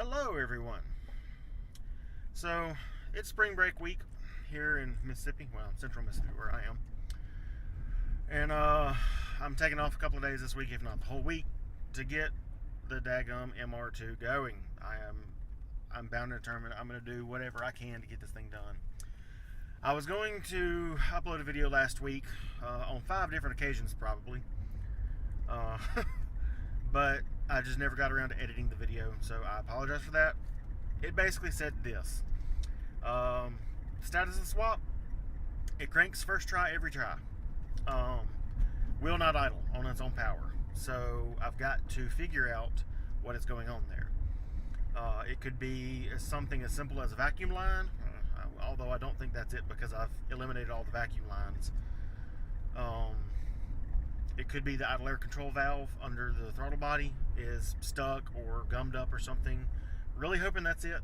Hello, everyone. So, it's spring break week here in Mississippi, well, central Mississippi, where I am. And I'm taking off a couple of days this week, if not the whole week, to get the daggum MR2 going. I'm bound and determined I'm going to do whatever I can to get this thing done. I was going to upload a video last week on 5 different occasions, probably. But I just never got around to editing the video, so I apologize for that. It basically said this. Status of swap, it cranks first try every try. Will not idle on its own power. So I've got to figure out what is going on there. It could be something as simple as a vacuum line, although I don't think that's it because I've eliminated all the vacuum lines. It could be the idle air control valve under the throttle body is stuck or gummed up or something. Really hoping that's it.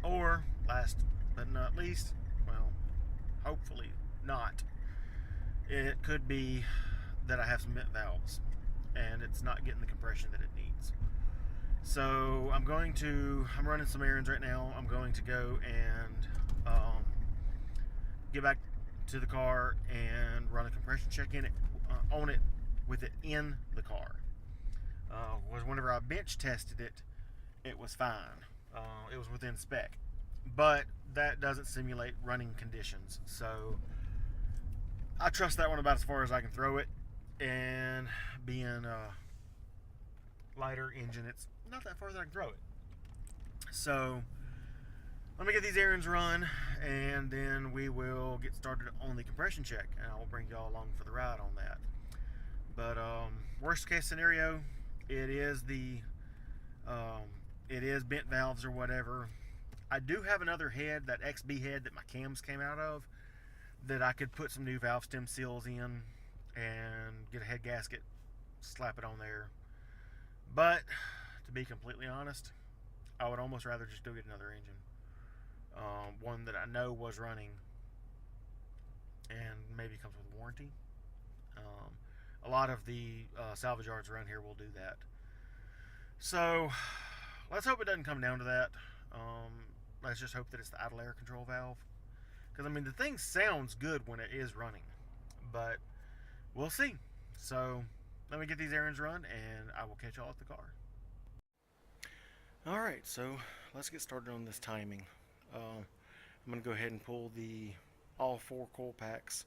Or, last but not least, well, hopefully not, it could be that I have some vent valves and it's not getting the compression that it needs. So I'm running some errands right now. I'm going to go and get back to the car and run a compression check on it with it in the car. Whenever I bench tested it, it was fine. It was within spec, but that doesn't simulate running conditions. So I trust that one about as far as I can throw it, and being a lighter engine, it's not that far that I can throw it. So let me get these errands run, and then we will get started on the compression check, and I will bring y'all along for the ride on that. But worst case scenario, it is bent valves or whatever. I do have another head, that XB head that my cams came out of, that I could put some new valve stem seals in and get a head gasket, slap it on there. But to be completely honest, I would almost rather just go get another engine. One that I know was running and maybe comes with warranty. A lot of the salvage yards around here will do that. So let's hope it doesn't come down to that. Let's just hope that it's the idle air control valve. Because, I mean, the thing sounds good when it is running. But we'll see. So let me get these errands run, and I will catch y'all at the car. Alright, so let's get started on this timing. I'm going to go ahead and pull all 4 coil packs,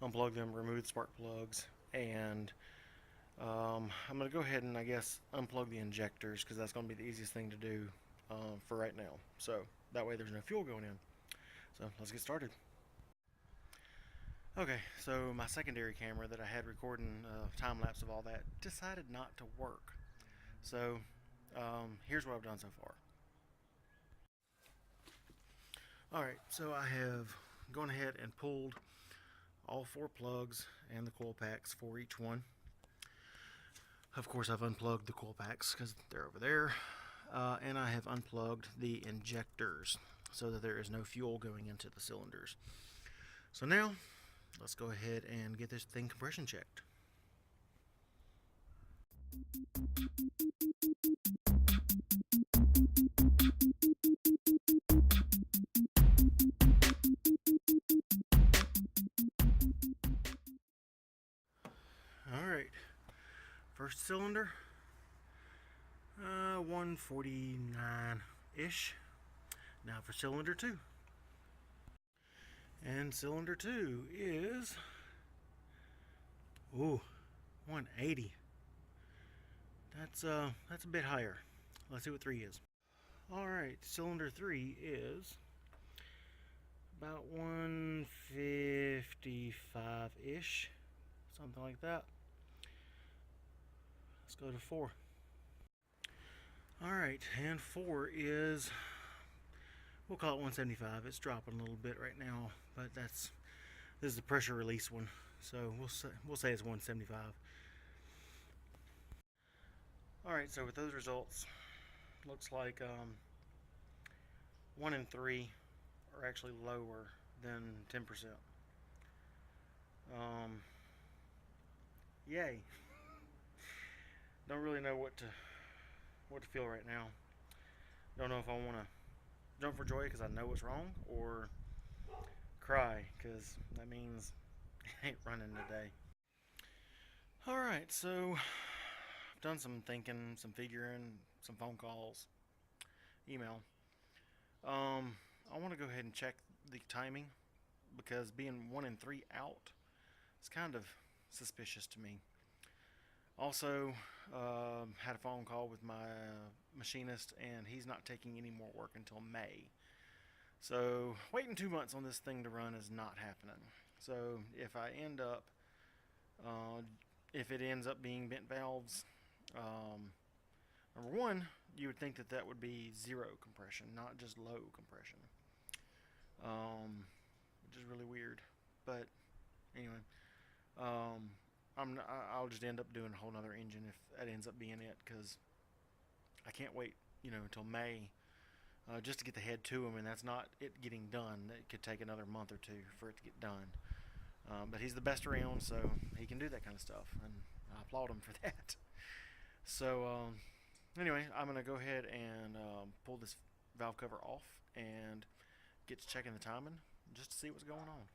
unplug them, remove the spark plugs, and I'm going to go ahead and, I guess, unplug the injectors, because that's going to be the easiest thing to do for right now. So that way there's no fuel going in. So let's get started. Okay, so my secondary camera that I had recording time lapse of all that decided not to work. So here's what I've done so far. Alright, so I have gone ahead and pulled all 4 plugs and the coil packs for each one. Of course, I've unplugged the coil packs because they're over there, and I have unplugged the injectors so that there is no fuel going into the cylinders. So now, let's go ahead and get this thing compression checked. Alright, first cylinder, 149-ish. Now for cylinder 2. And cylinder 2 is 180. That's a bit higher. Let's see what 3 is. Alright, cylinder 3 is about 155-ish. Something like that. Let's go to 4. Alright, and 4 is, we'll call it 175. It's dropping a little bit right now, but this is the pressure release one, so we'll say it's 175. Alright, so with those results, looks like 1 and 3 are actually lower than 10%. Yay. Don't really know what to feel right now. Don't know if I want to jump for joy because I know what's wrong, or cry because that means it ain't running today. Alright, so I've done some thinking, some figuring, some phone calls, email. I want to go ahead and check the timing because being 1 in 3 out is kind of suspicious to me. Also, had a phone call with my machinist, and he's not taking any more work until May. So waiting 2 months on this thing to run is not happening. So if I end up, if it ends up being bent valves, number one, you would think that that would be 0 compression, not just low compression, which is really weird. But anyway, I'll just end up doing a whole nother engine if that ends up being it, because I can't wait, until May, just to get the head to him, and that's not it getting done. It could take another month or 2 for it to get done. But he's the best around, so he can do that kind of stuff, and I applaud him for that. So anyway, I'm gonna go ahead and pull this valve cover off and get to checking the timing just to see what's going on.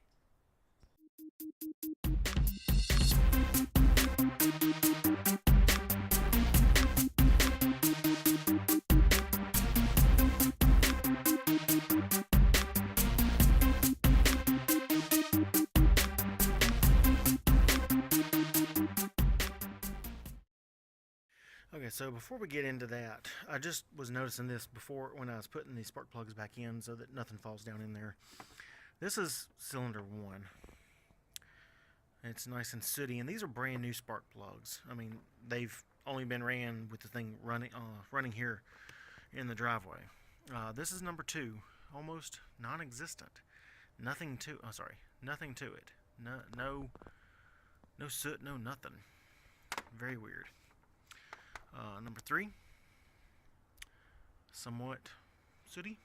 Okay, so before we get into that, I just was noticing this before when I was putting these spark plugs back in so that nothing falls down in there. This is cylinder 1. It's nice and sooty, and these are brand new spark plugs. I mean, they've only been ran with the thing running here in the driveway. This is number 2, almost non-existent. Nothing to it. No soot, no nothing. Very weird. Number 3, somewhat sooty.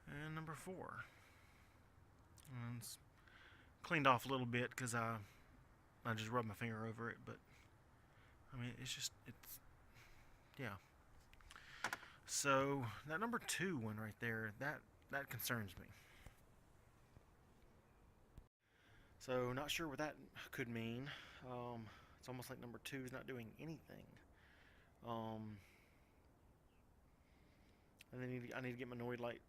And number 4, and it's cleaned off a little bit because I just rubbed my finger over it, but I mean, it's yeah. So that number 2 one right there, that concerns me. So not sure what that could mean. It's almost like number 2 is not doing anything. And then I need to get my Noid light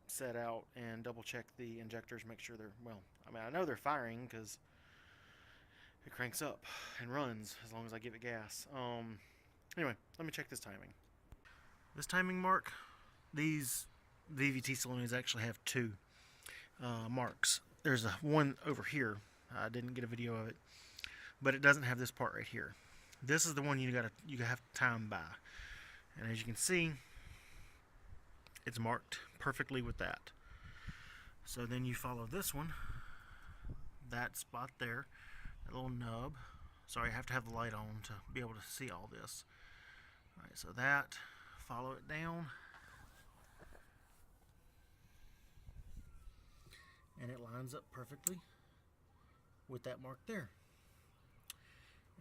set out and double check the injectors, make sure they're, well, I mean, I know they're firing because it cranks up and runs as long as I give it gas. Anyway, let me check this timing. This timing mark, these VVT solenoids actually have 2 marks. There's one over here. I didn't get a video of it, but it doesn't have this part right here. This is the one you have time by, and as you can see, it's marked perfectly with that. So then you follow this one, that spot there, that little nub. Sorry, I have to have the light on to be able to see all this. All right, so that, follow it down, and it lines up perfectly with that mark there.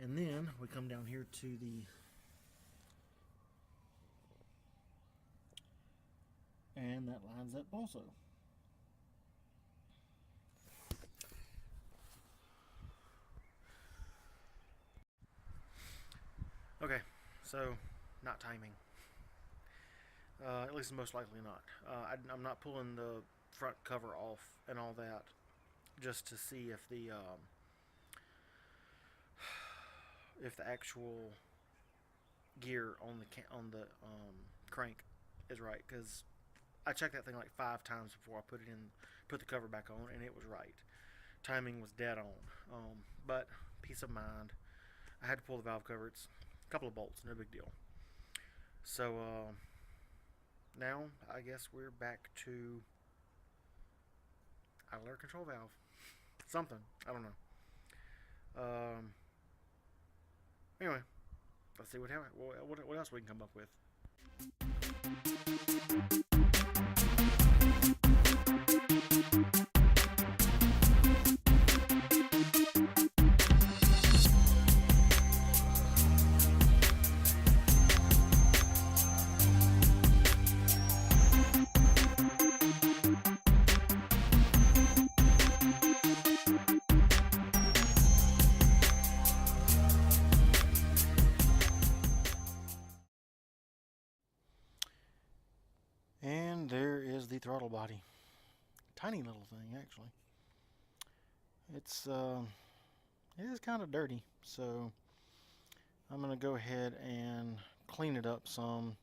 And then we come down here to the and that lines up also. Okay, so not timing. At least most likely not. I'm not pulling the front cover off and all that just to see if the actual gear on the crank is right, because I checked that thing like 5 times before I put the cover back on, and it was right. Timing was dead on. But peace of mind. I had to pull the valve cover. It's a couple of bolts, no big deal. So now I guess we're back to idle air control valve. Something, I don't know. Anyway, let's see what else we can come up with. the throttle body. Tiny little thing, actually. It is kind of dirty, so I'm going to go ahead and clean it up some.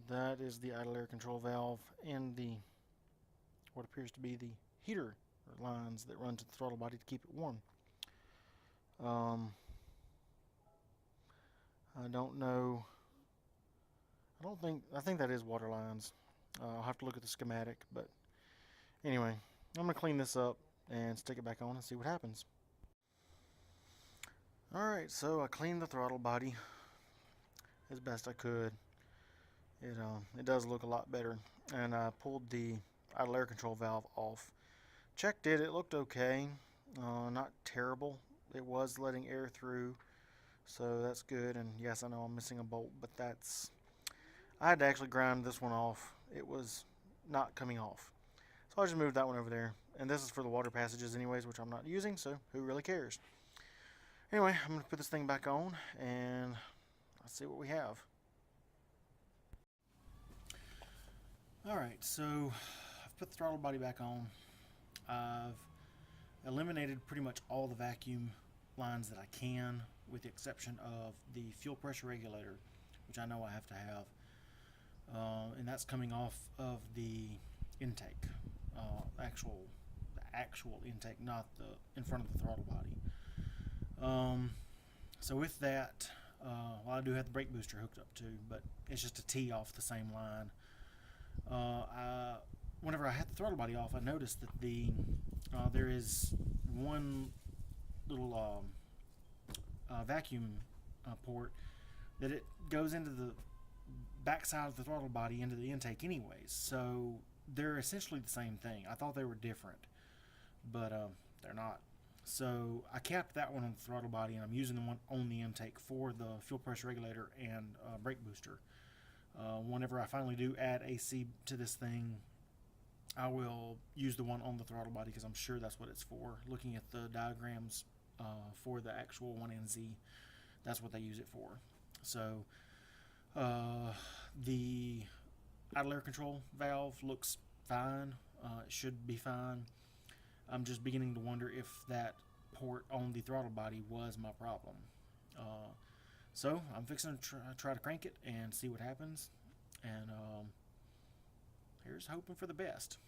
That is the idle air control valve and the what appears to be the heater lines that run to the throttle body to keep it warm. I don't know. I think that is water lines. I'll have to look at the schematic, but anyway, I'm going to clean this up and stick it back on and see what happens. Alright, so I cleaned the throttle body as best I could. It does look a lot better, and I pulled the idle air control valve off. Checked it, it looked okay, not terrible. It was letting air through, so that's good. And yes, I know I'm missing a bolt, but I had to actually grind this one off. It was not coming off, so I just moved that one over there. And this is for the water passages anyways, which I'm not using, so who really cares? Anyway, I'm going to put this thing back on and let's see what we have. Alright, so I've put the throttle body back on. I've eliminated pretty much all the vacuum lines that I can, with the exception of the fuel pressure regulator, which I know I have to have. And that's coming off of the intake, the actual intake, not the in front of the throttle body. So with that, well, I do have the brake booster hooked up too, but it's just a tee off the same line. Whenever I had the throttle body off, I noticed that there is one little vacuum port that it goes into the back side of the throttle body into the intake anyways. So they're essentially the same thing. I thought they were different, but they're not. So I capped that one on the throttle body, and I'm using the one on the intake for the fuel pressure regulator and brake booster. Whenever I finally do add AC to this thing, I will use the one on the throttle body, because I'm sure that's what it's for. Looking at the diagrams for the actual 1NZ, that's what they use it for. So the idle air control valve looks fine. It should be fine. I'm just beginning to wonder if that port on the throttle body was my problem. So I'm fixing to try to crank it and see what happens. And here's hoping for the best.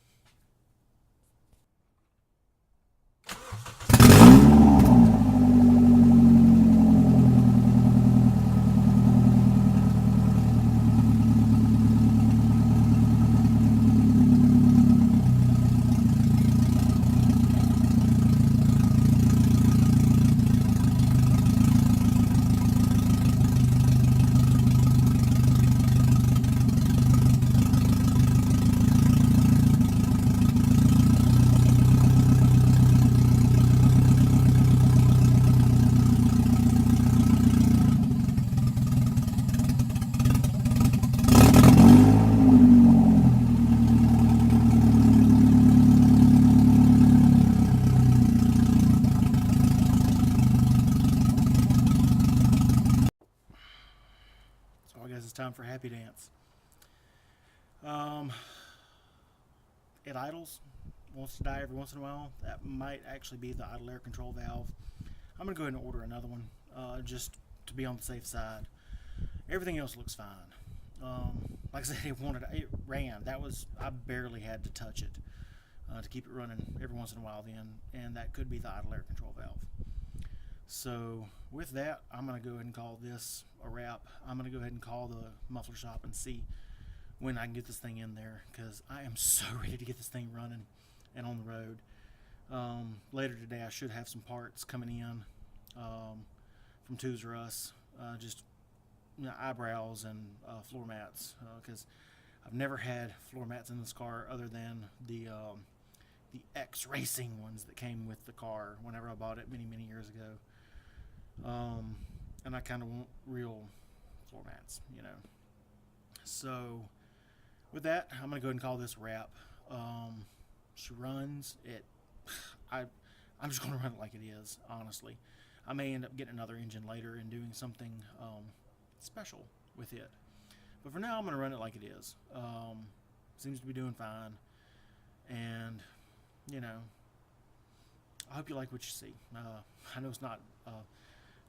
It's time for happy dance. It idles, wants to die every once in a while. That might actually be the idle air control valve. I'm gonna go ahead and order another one, just to be on the safe side. Everything else looks fine. Like I said, it ran. I barely had to touch it to keep it running every once in a while then, and that could be the idle air control valve. So with that, I'm going to go ahead and call this a wrap. I'm going to go ahead and call the muffler shop and see when I can get this thing in there, because I am so ready to get this thing running and on the road. Later today, I should have some parts coming in from Toys R Us, just eyebrows and floor mats, because I've never had floor mats in this car other than the X Racing ones that came with the car whenever I bought it many years ago. And I kind of want real floor mats, So with that, I'm gonna go ahead and call this a wrap. She runs it. I'm just gonna run it like it is, honestly. I may end up getting another engine later and doing something special with it, but for now I'm gonna run it like it is. seems to be doing fine. And, you know, I hope you like what you see. I know it's not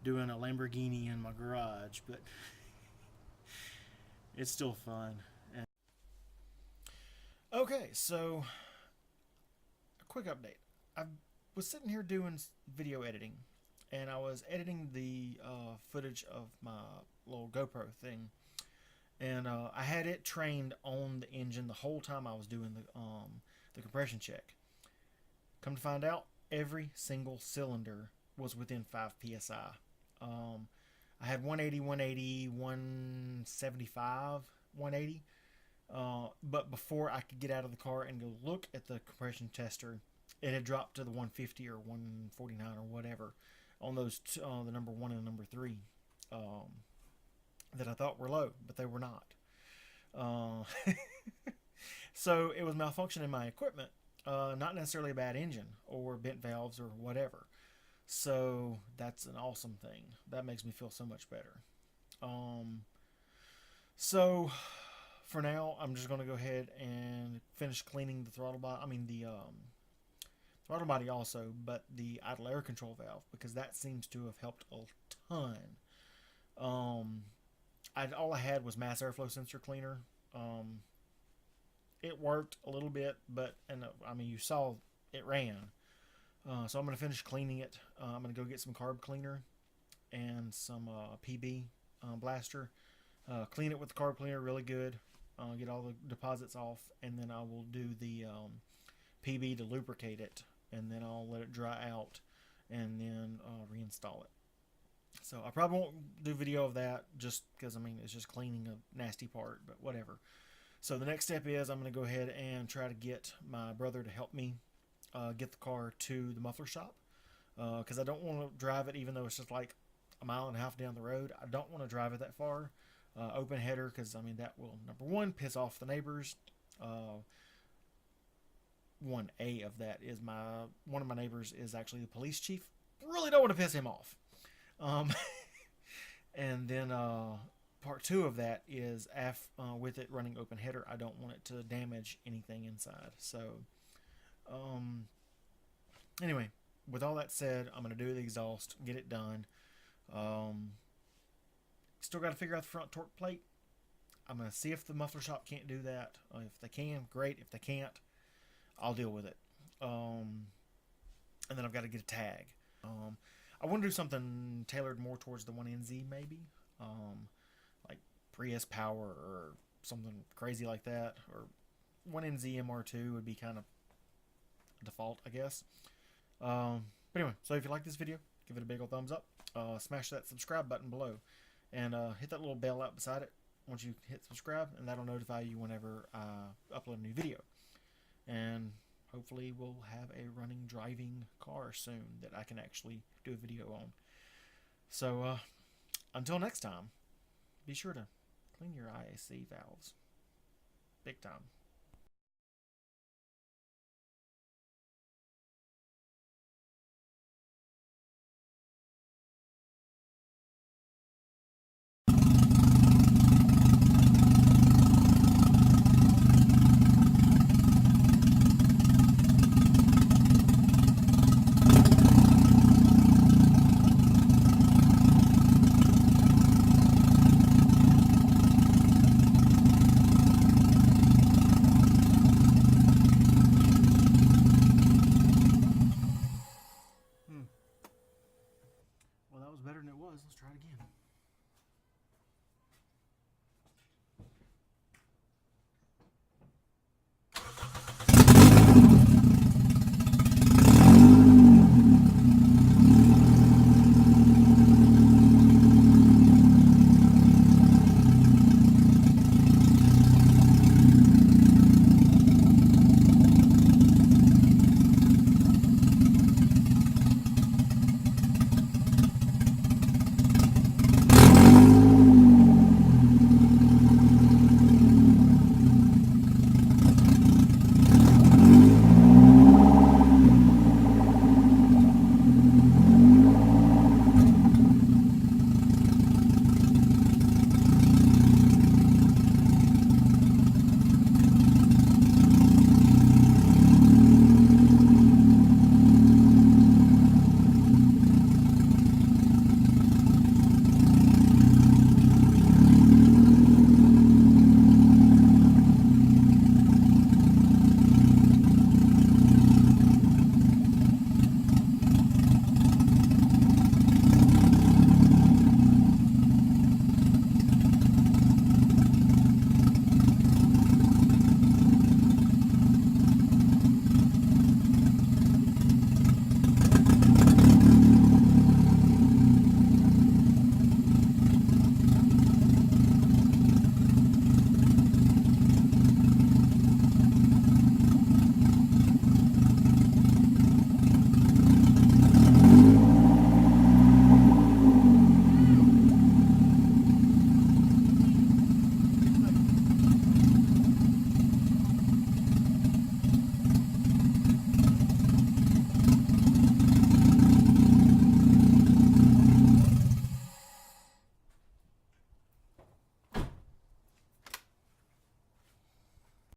doing a Lamborghini in my garage, but it's still fun. And okay, so a quick update. I was sitting here doing video editing, and I was editing the footage of my little GoPro thing, and I had it trained on the engine the whole time I was doing the compression check. Come to find out, every single cylinder was within 5 psi. I had 180, 180, 175, 180. But before I could get out of the car and go look at the compression tester, it had dropped to the 150 or 149 or whatever on those the number 1 and number 3 that I thought were low, but they were not. So it was malfunctioning my equipment, not necessarily a bad engine or bent valves or whatever. So that's an awesome thing. That makes me feel so much better. So for now, I'm just going to go ahead and finish cleaning the throttle body. I mean the throttle body also, but the idle air control valve, because that seems to have helped a ton. All I had was mass airflow sensor cleaner. It worked a little bit, but I mean you saw it ran. So I'm going to finish cleaning it. I'm going to go get some carb cleaner and some PB blaster. Clean it with the carb cleaner really good. Get all the deposits off, and then I will do the PB to lubricate it, and then I'll let it dry out, and then reinstall it. So I probably won't do video of that, just because I mean it's just cleaning a nasty part, but whatever. So the next step is I'm going to go ahead and try to get my brother to help me get the car to the muffler shop, because I don't want to drive it, even though it's just like a mile and a half down the road. I don't want to drive it that far, open header, because I mean that will, number one, piss off the neighbors. 1A of that is one of my neighbors is actually the police chief. Really don't want to piss him off. And then part 2 of that is with it running open header, I don't want it to damage anything inside. So anyway, with all that said, I'm going to do the exhaust, get it done. Still got to figure out the front torque plate. I'm going to see if the muffler shop can't do that. If they can, great. If they can't, I'll deal with it. And then I've got to get a tag. I want to do something tailored more towards the 1NZ maybe. Like Prius Power or something crazy like that. Or 1NZ MR2 would be kind of default, I guess. But anyway, so if you like this video, give it a big old thumbs up. Smash that subscribe button below. And hit that little bell out beside it once you hit subscribe, and that'll notify you whenever I upload a new video. And hopefully we'll have a running, driving car soon that I can actually do a video on. So until next time, be sure to clean your IAC valves. Big time.